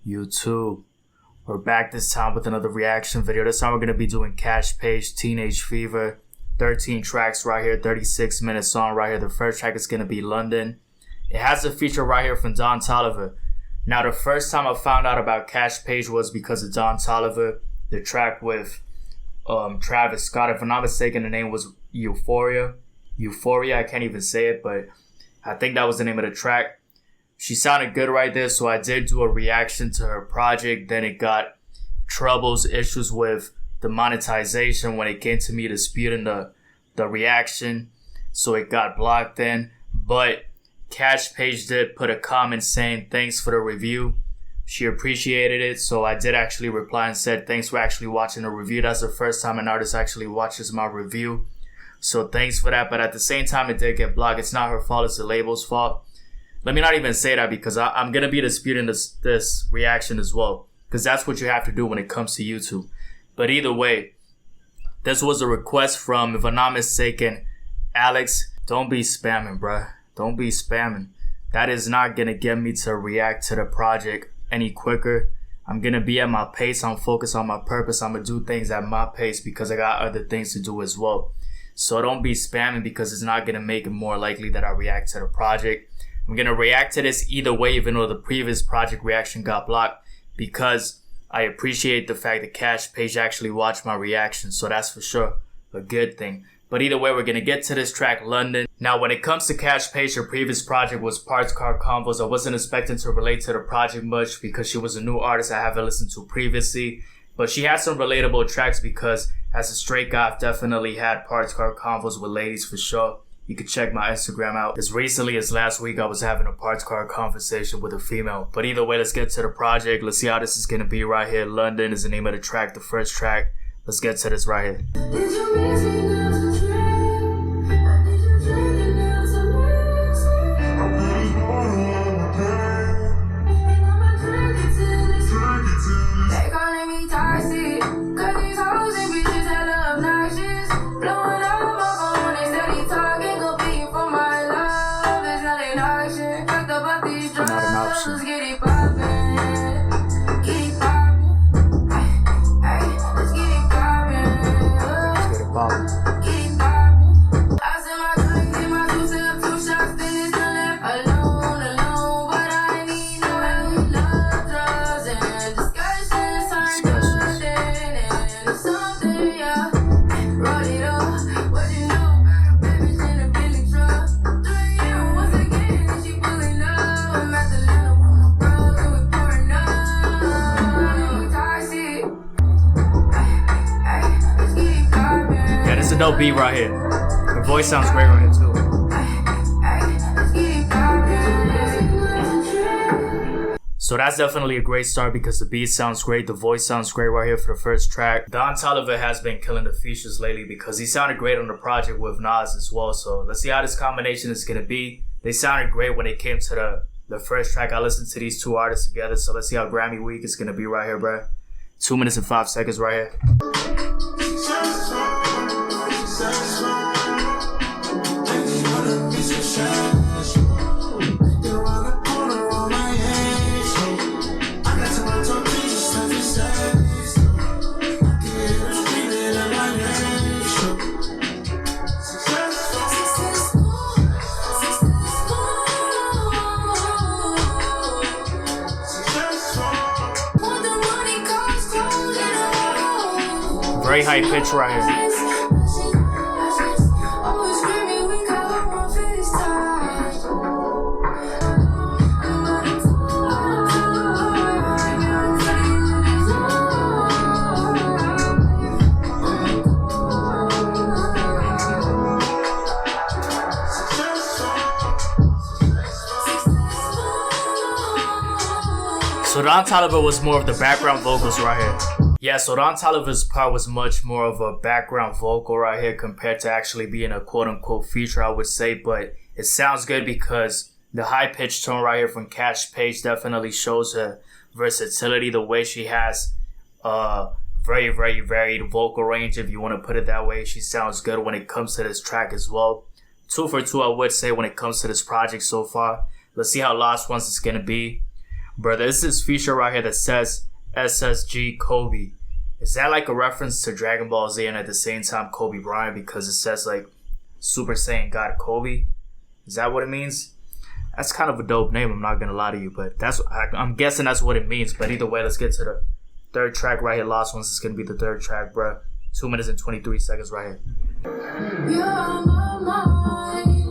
YouTube. We're back this time with another reaction video. This time we're going to be doing Kaash Paige, Teenage Fever. 13 tracks right here, 36-minute song right here. The first track is going to be London. It has a feature right here from Don Toliver. Now, the first time I found out about Kaash Paige was because of Don Toliver. The track with Travis Scott. If I'm not mistaken, the name was Euphoria. I can't even say it, but I think that was the name of the track. She sounded good right there, so I did do a reaction to her project. Then it got issues with the monetization when it came to me disputing the reaction, so it got blocked then. But Kaash Paige did put a comment saying thanks for the review. She appreciated it, so I did actually reply and said thanks for actually watching the review. That's the first time an artist actually watches my review, so thanks for that. But at the same time, it did get blocked. It's not her fault, it's the label's fault. Let me not even say that, because I'm going to be disputing this reaction as well, because that's what you have to do when it comes to YouTube. But either way, this was a request from, if I'm not mistaken, Alex. Don't be spamming, bruh. Don't be spamming. That is not going to get me to react to the project any quicker. I'm going to be at my pace. I'm focused on my purpose. I'm going to do things at my pace because I got other things to do as well. So don't be spamming, because it's not going to make it more likely that I react to the project. I'm going to react to this either way, even though the previous project reaction got blocked, because I appreciate the fact that Kaash Paige actually watched my reaction. So that's for sure a good thing. But either way, we're going to get to this track, London. Now, when it comes to Kaash Paige, her previous project was Parts Car Convos. I wasn't expecting to relate to the project much because she was a new artist I haven't listened to previously. But she had some relatable tracks because as a straight guy, I've definitely had Parts Car Convos with ladies for sure. You can check my Instagram out. As recently as last week, I was having a parts car conversation with a female. But either way, let's get to the project. Let's see how this is going to be right here. London is the name of the track, the first track. Let's get to this right here. No beat right here. Her voice sounds great right here too. So that's definitely a great start because the beat sounds great, the voice sounds great right here for the first track. Don Toliver has been killing the features lately because he sounded great on the project with Nas as well. So let's see how this combination is gonna be. They sounded great when it came to the first track. I listened to these two artists together, so let's see how Grammy week is gonna be right here, bro. 2 minutes and 5 seconds right here. Very high pitch right here. So Don Toliver was more of the background vocals right here. Yeah, so Don Toliver's part was much more of a background vocal right here compared to actually being a quote-unquote feature, I would say. But it sounds good because the high-pitched tone right here from Kaash Paige definitely shows her versatility, the way she has very, very varied vocal range, if you want to put it that way. She sounds good when it comes to this track as well. 2 for 2, I would say, when it comes to this project so far. Let's see how Lost Ones is going to be. Bro, there's this feature right here that says SSG Kobe. Is that like a reference to Dragon Ball Z and at the same time Kobe Bryant because it says like Super Saiyan God Kobe? Is that what it means? That's kind of a dope name, I'm not gonna lie to you, but I'm guessing that's what it means. But either way, let's get to the third track right here. Lost Ones is gonna be the third track, bro. 2 minutes and 23 seconds right here. You're on my mind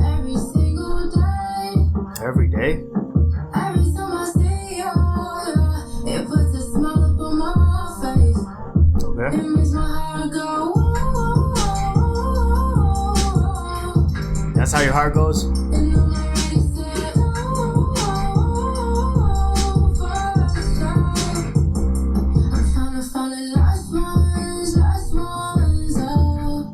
every single day. Every day? Every time I see you, it puts a smile up on my face. Okay. It makes my heart go, whoa, whoa, whoa. That's how your heart goes? And I'm already set, first time. I'm trying to find the last ones, oh.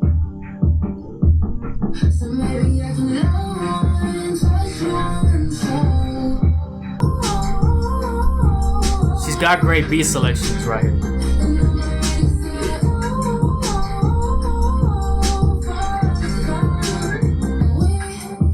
So maybe I can love one, touch one, so. She's got great beat selections right here. And I'm already set, first time. We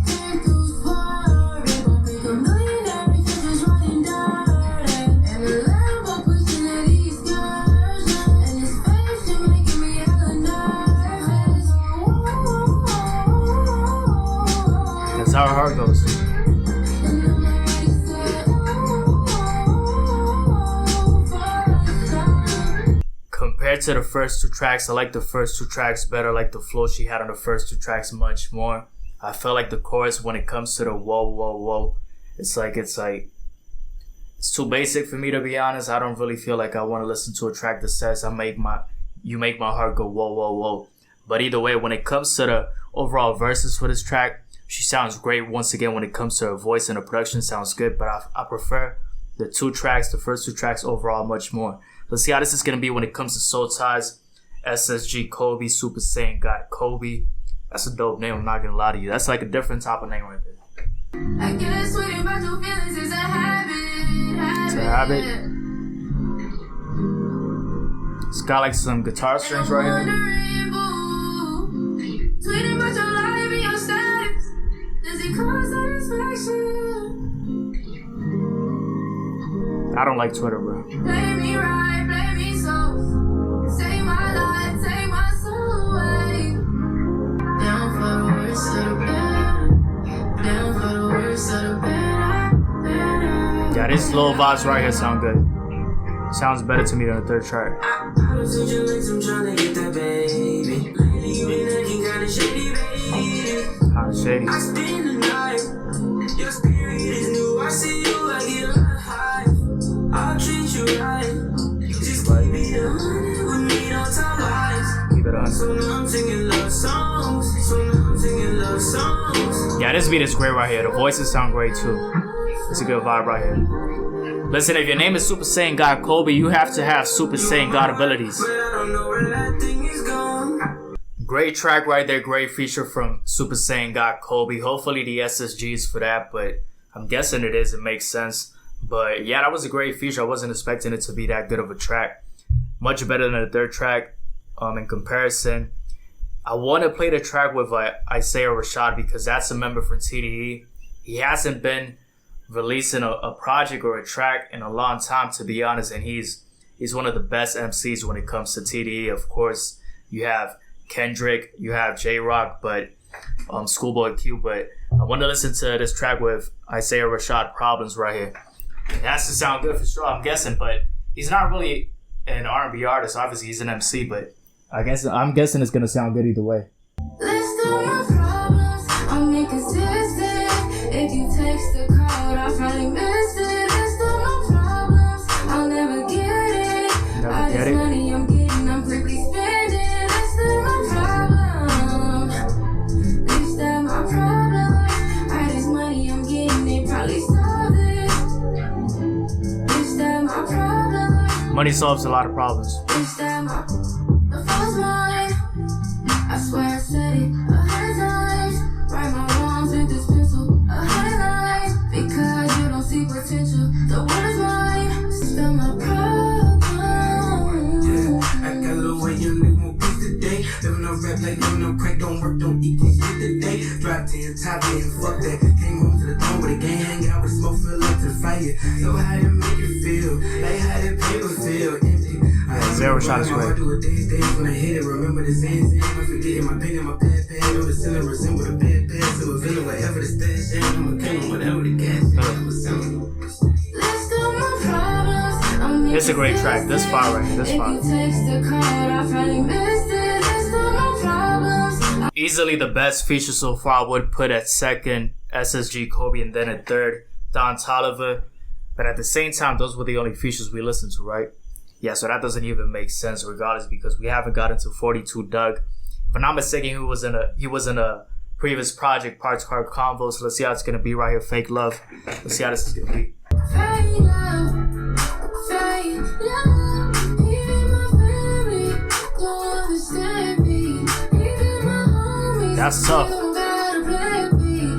came through far, it gon' make a millionaire if it's just riding dirty. And the Lambo pushing at these girls, and his face just making me hella nervous. That's how her heart goes. And I'm already set, first time. Compared to the first two tracks, I like the first two tracks better. Like the flow she had on the first two tracks much more. I felt like the chorus when it comes to the whoa, whoa, whoa, it's too basic for me, to be honest. I don't really feel like I want to listen to a track that says you make my heart go whoa, whoa, whoa. But either way, when it comes to the overall verses for this track, she sounds great. Once again, when it comes to her voice and the production, sounds good. But I prefer the first two tracks overall much more. Let's see how this is going to be when it comes to Soul Ties, SSG Kobe, Super Saiyan God Kobe. That's a dope name, I'm not going to lie to you. That's like a different type of name right there. I guess waiting about your feelings is a habit. It's a habit. It's got like some guitar strings right here. Tweeting about your life and your status. Does it cause satisfaction? I don't like Twitter, bro. Play me right, play me so. Take my life, take my soul away. Down for the worst of the better. Down for the worst of the better. Yeah, these little vibes right here sound good. Sounds better to me than the third track. I was with your legs, I'm trying to get that baby. Lately you been acting kinda shady, baby. Kinda shady. I spend the night. Your spirit is new. I see you, I get a lot high. I'll treat you right. Just keep it 100 with me, don't tell lies. Keep it on. So now I'm singing love songs. Yeah, this beat is great right here. The voices sound great too. It's a good vibe right here. Listen, if your name is Super Saiyan God Kobe, you have to have Super Saiyan God abilities. But I don't know where that thing is gone. Great track right there. Great feature from Super Saiyan God Kobe. Hopefully the SSG is for that, but I'm guessing it is. It makes sense. But yeah, that was a great feature. I wasn't expecting it to be that good of a track. Much better than the third track in comparison. I want to play the track with Isaiah Rashad because that's a member from TDE. He hasn't been releasing a project or a track in a long time, to be honest, and he's one of the best MCs when it comes to TDE. Of course, you have Kendrick, you have J-Rock, but Schoolboy Q, but I want to listen to this track with Isaiah Rashad, Problems, right here. It has to sound good for sure, I'm guessing, but he's not really an R&B artist. Obviously, he's an MC, but I'm guessing it's gonna sound good either way. List of my problems, I'm inconsistent. If you text the code, I'll probably miss it. List of my problems, I'll never get it. Never All get this it. money I'm getting, I'm quickly spending. List of my problems, list of my problems. All this money I'm getting, they probably solve it. List of my problems. Money solves a lot of problems. List of my the false mind. I swear I said it 100 times. Write my wrongs with this pencil 100 lines. Because you don't see potential. The world is mine. Still my problem. Yeah, I got a little way, young nigga won't beat today. Living on rap like living on crack, don't work, don't eat this shit today. Drop 10, top 10, fuck that. Came home to the throne with a gang, got with smoke, fell up to the fire. empty. So how to make it feel, like how the paper feel empty. Zero shot is great. I do a dance when I hit it. Remember the same I'm forgetting my pen and my pad. On the ceiling resemble the bed pad. So a villain, whatever the stash. I'm a king, whatever the gas. List of my problems. It's a great track. This far right here. This far. If you text the card, I finally missed it. List of my problems. Easily the best feature so far. I would put at second SSG Kobe and then at third Don Toliver. But at the same time, those were the only features we listened to, right? Yeah, so that doesn't even make sense regardless because we haven't gotten to 42 Doug. If I'm not mistaken, he was in a previous project, Parts Card Convo. So let's see how it's gonna be right here. Fake Love. Let's see how this is gonna be. Fake love, fake love. Even my family don't understand me. Even my homies That's tough. don't gotta play me.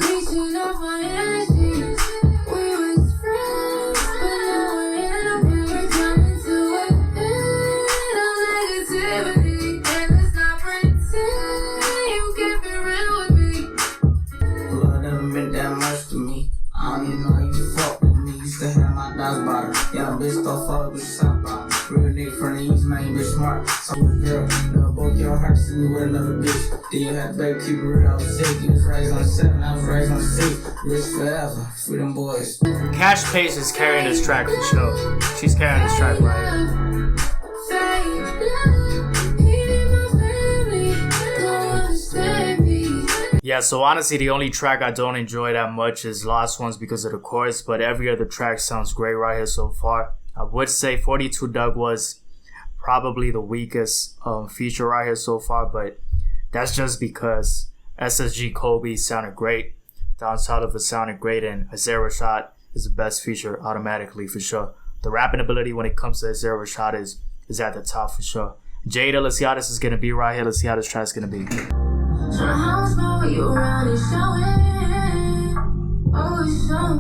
Reaching out for energy. We was friends, but now we're enemies. We're coming to an end of negativity, and let's not pretend you can be real with me. Love never meant that much to me. I don't even know how you fuck with me. Used to have my dogs bottom. Yeah, bitch, don't fuck with South bottom. Real nigga from the east, man, bitch smart. So girl, never broke your heart, see me with another bitch. Then you had to baby, keep it real, I was sick. You was raised on 7, I was raised on 6. Rich forever, freedom boys. Kaash Paige is carrying this track for sure. She's carrying this track right here. Yeah, so honestly, the only track I don't enjoy that much is Lost Ones because of the chorus, but every other track sounds great right here so far. I would say 42 Doug was probably the weakest feature right here so far, but that's just because SSG Kobe sounded great, Don Toliver sounded great, and Isaiah Rashad is the best feature automatically for sure. The rapping ability when it comes to Isaiah Rashad is at the top for sure. JADED, let's see how this is going to be right here. Let's see how this track's going to be. So how small were you around and showing? Always show.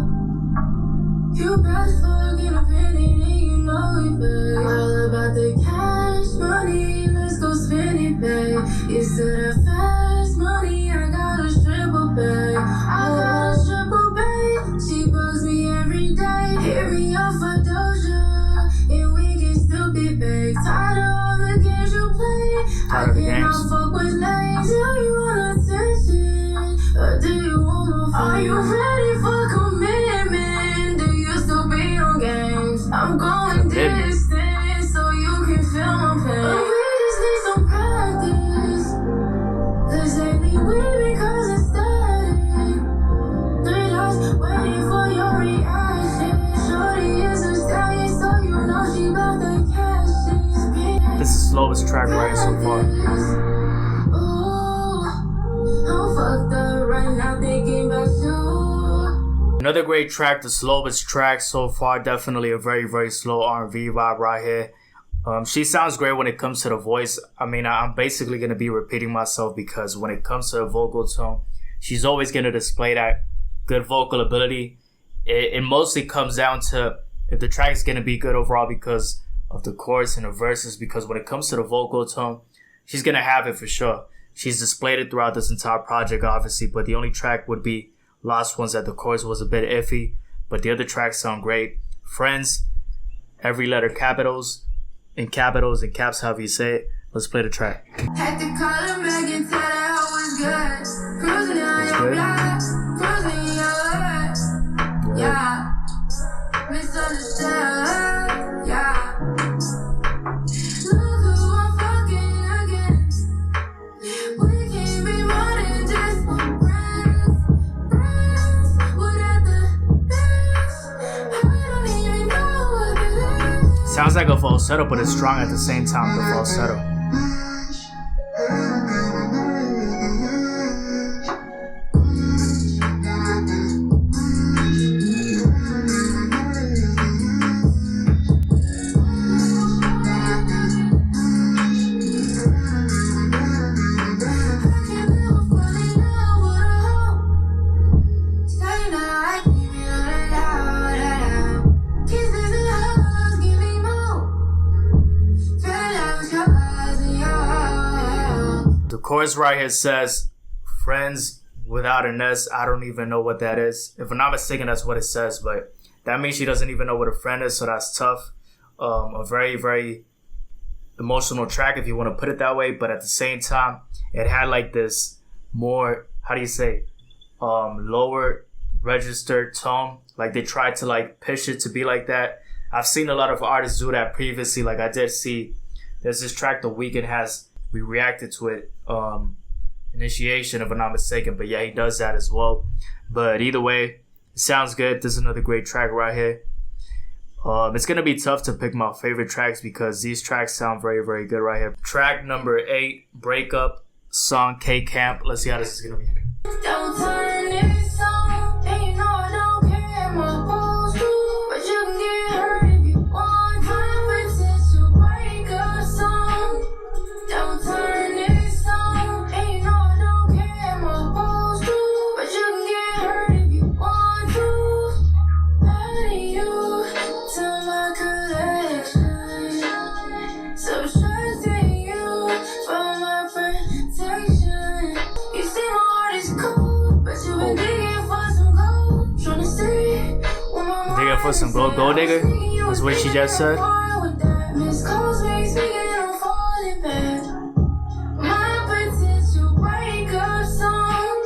You best for get a penny and you know it, babe. All about the cash money, let's go spend it, babe. You said that fast money, I got a stripper, babe. I got a stripper, babe. She bugs me every day. Hit me up for Doja, and we get stupid, babe. Tired of all the games you play. Tired of the games. Fuck with lanes. Do you want attention? Or do you want more fun? Are you ready for commitment? Do you still be on games? I'm going distant so you can feel my pain. But we just need some practice. Cause lately we've been causing static. 3 dots waiting for your reaction. Shorty is a stallion, so you know she got the cash. This is the slowest track right here so far. Another great track, the slowest track so far. Definitely a very, very slow R&B vibe right here. She sounds great when it comes to the voice. I mean, I'm basically going to be repeating myself because when it comes to her vocal tone, she's always going to display that good vocal ability. It mostly comes down to if the track is going to be good overall because of the chorus and the verses, because when it comes to the vocal tone, she's going to have it for sure. She's displayed it throughout this entire project, obviously, but the only track would be Lost Ones that the chorus was a bit iffy, but the other tracks sound great. Friends, every letter capitals, and caps, however you say it. Let's play the track. Had to call her back and tell her how it's good. Cruising on your block, cruising in your hood. Yeah, misunderstood. Yeah. Look who I'm fucking again. We can be more than just friends. Without the best, I don't even know what it is. Sounds like a falsetto, but it's strong at the same time, the falsetto. The chorus right here says, friends without an S. I don't even know what that is. If I'm not mistaken, that's what it says, but that means she doesn't even know what a friend is, so that's tough. A very, very emotional track, if you want to put it that way, but at the same time, it had like this more, how do you say, lower registered tone. Like they tried to like pitch it to be like that. I've seen a lot of artists do that previously. Like I did see, there's this track The Weeknd has, we reacted to it, Initiation, if I'm not mistaken, but yeah, he does that as well. But either way, it sounds good. This is another great track right here. It's gonna be tough to pick my favorite tracks because these tracks sound very, very good right here. Track number 8, Breakup, song K Camp. Let's see how this is gonna be. Don't turn this on, and you know I don't care, am I supposed to? But you can get hurt if you want. Potential breakup song. Don't turn this on, and you know I don't care, am I supposed to? But you can get hurt if you want to. Adding you to my collection, subtracting you from my protection. You see my heart is cold, but you been digging for some gold. Tryna see what my mind Digging for some gold, gold digger? That's what she just said. with that missed calls makes me get on falling back. My potential breakup song.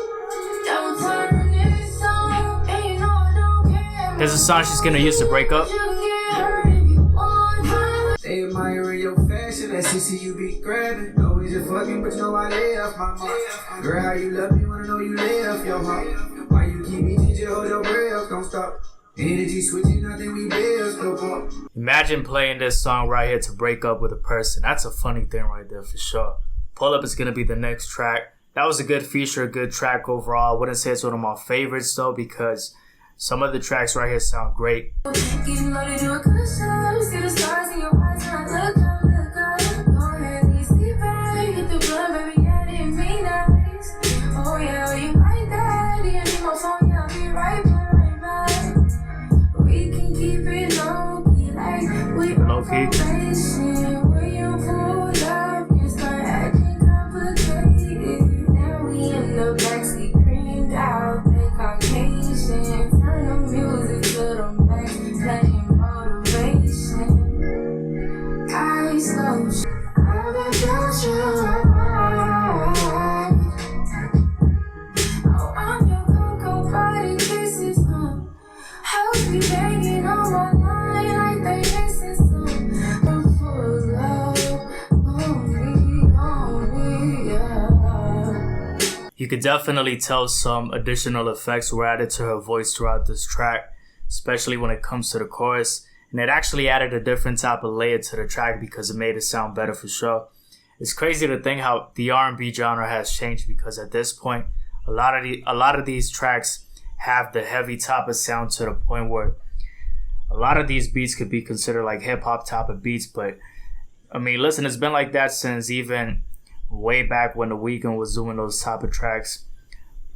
Don't turn this on, and you know I don't care. There's a song she's gonna use to break up. You can get hurt if you want to. They admiring your fashion, that CC you be grabbing. Always just fucking, but you know I lay off my mouth. Girl, how you love me, wanna know you lay off your heart. Why you keep me DJ, hold your breath, don't stop. Energy switching, nothing we build, go up. Imagine playing this song right here to break up with a person. That's a funny thing right there for sure. Pull Up is gonna be the next track. That was a good feature, a good track overall. I wouldn't say it's one of my favorites though because some of the tracks right here sound great. Getting loaded to a cushion. See the stars in your eyes and I look up, look up. Go ahead, you sleep back. Hit the blood, baby, yeah, I didn't mean nice. Oh yeah, you like that? Yeah, need my phone, yeah, I'll be right back, right back. We can keep it low-key, like we on Low-key. probation. When you pull up, you start acting complicated. Now we in the backseat, creamed out, they Caucasian. Turn the music to the max, playing motivation. I slow I've been feeling oh, I'm your cocoa body kisses, I'll be banging on my line like they missing some. I'm full of love, on me, yeah. You could definitely tell some additional effects were added to her voice throughout this track, especially when it comes to the chorus. And it actually added a different type of layer to the track because it made it sound better for sure. It's crazy to think how the R&B genre has changed because at this point, a lot of these tracks have the heavy type of sound to the point where a lot of these beats could be considered like hip hop type of beats. But I mean, listen, it's been like that since even way back when The Weeknd was doing those type of tracks.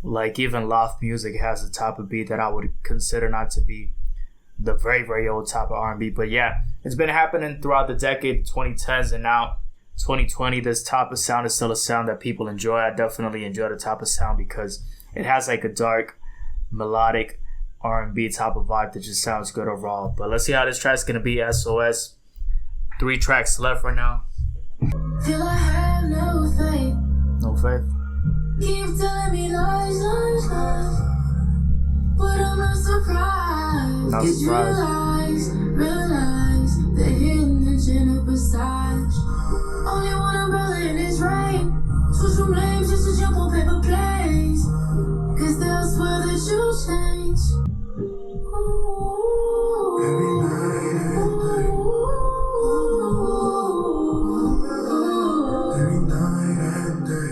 Like even Loft Music has a type of beat that I would consider not to be the very, very old type of R&B. But yeah, it's been happening throughout the decade, 2010s, and now 2020. This type of sound is still a sound that people enjoy. I definitely enjoy the type of sound because it has like a dark, melodic R&B type of vibe that just sounds good overall. But let's see how this track's gonna be. SOS. 3 tracks left right now. Till I have no faith. No faith. Keep telling me lies, lies, lies. But I'm not surprised. Not 'Cause surprised. realize the hidden agenda besides. Only one umbrella in this rain. Switch from names just to jump on paper planes. 'Cause they'll swear that you change. Ooh. Every night and day. Every night and day.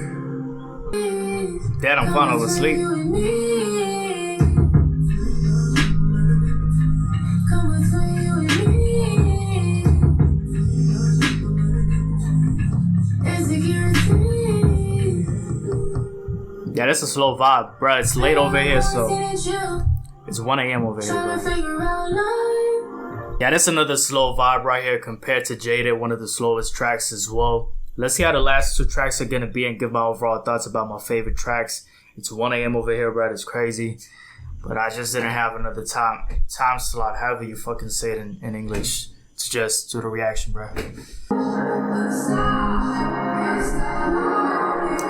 Dad, I'm falling asleep. Yeah, that's a slow vibe, bro. It's late over here, so it's 1 a.m. over here, bro. Yeah, that's another slow vibe right here compared to Jaded, one of the slowest tracks as well. Let's see how the last 2 tracks are gonna be and give my overall thoughts about my favorite tracks. It's 1 a.m. over here, bro. It's crazy. But I just didn't have another time slot, however you fucking say it in English, to just do the reaction, bro.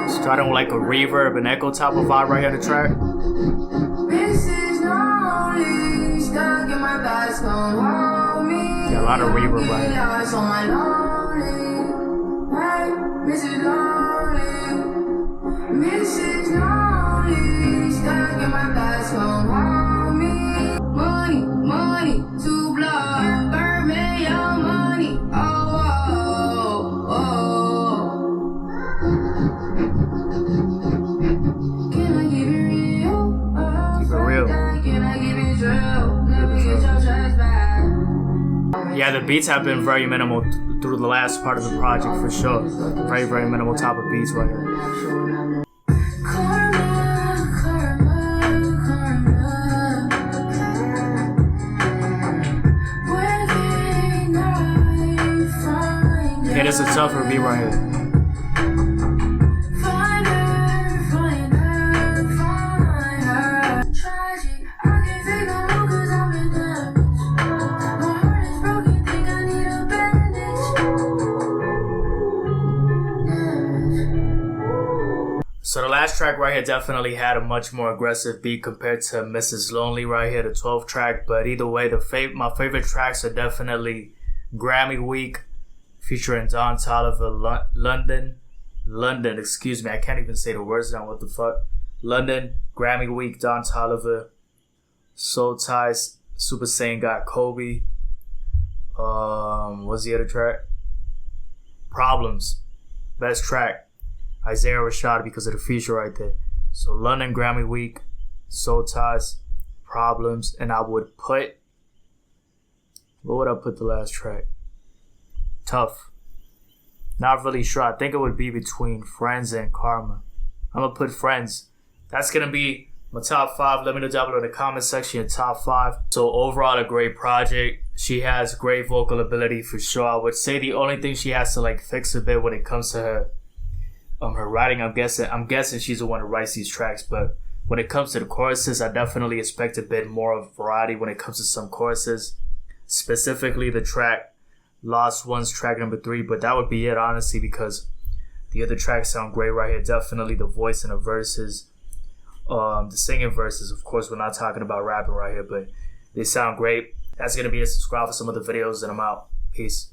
Starting with like a reverb and echo type of vibe right here, the track. Yeah, a lot of reverb right Money to blow, burn me your money. Can I give it real? Keep it real. Can I give it real? Never get your trust back. Yeah, the beats have been very minimal through the last part of the project for sure. Very, very minimal type of beats right here. Yeah, this is a tougher beat right here. So the last track right here definitely had a much more aggressive beat compared to Mrs. Lonely right here, the 12th track. But either way, my favorite tracks are definitely Grammy Week featuring Don Toliver, London, excuse me, I can't even say the words now, what the fuck. London, Grammy Week, Don Toliver, Soul Ties, Super Saiyan God, Kobe. What's the other track? Problems, best track. Isaiah Rashad because of the feature right there. So London, Grammy Week, Soul Ties, Problems, and I would put, what would I put the last track? Tough. Not really sure. I think it would be between Friends and Karma. I'm gonna put Friends. That's gonna be my top 5. Let me know down below in the comment section your top 5. So overall, a great project. She has great vocal ability for sure. I would say the only thing she has to like fix a bit when it comes to her writing, I'm guessing she's the one who writes these tracks, but when it comes to the choruses, I definitely expect a bit more of variety when it comes to some choruses, specifically the track Lost Ones, track number 3, but that would be it honestly, because the other tracks sound great right here. Definitely the voice and the verses, the singing verses, of course we're not talking about rapping right here, but they sound great. That's gonna be it. Subscribe for some other videos and I'm out. Peace.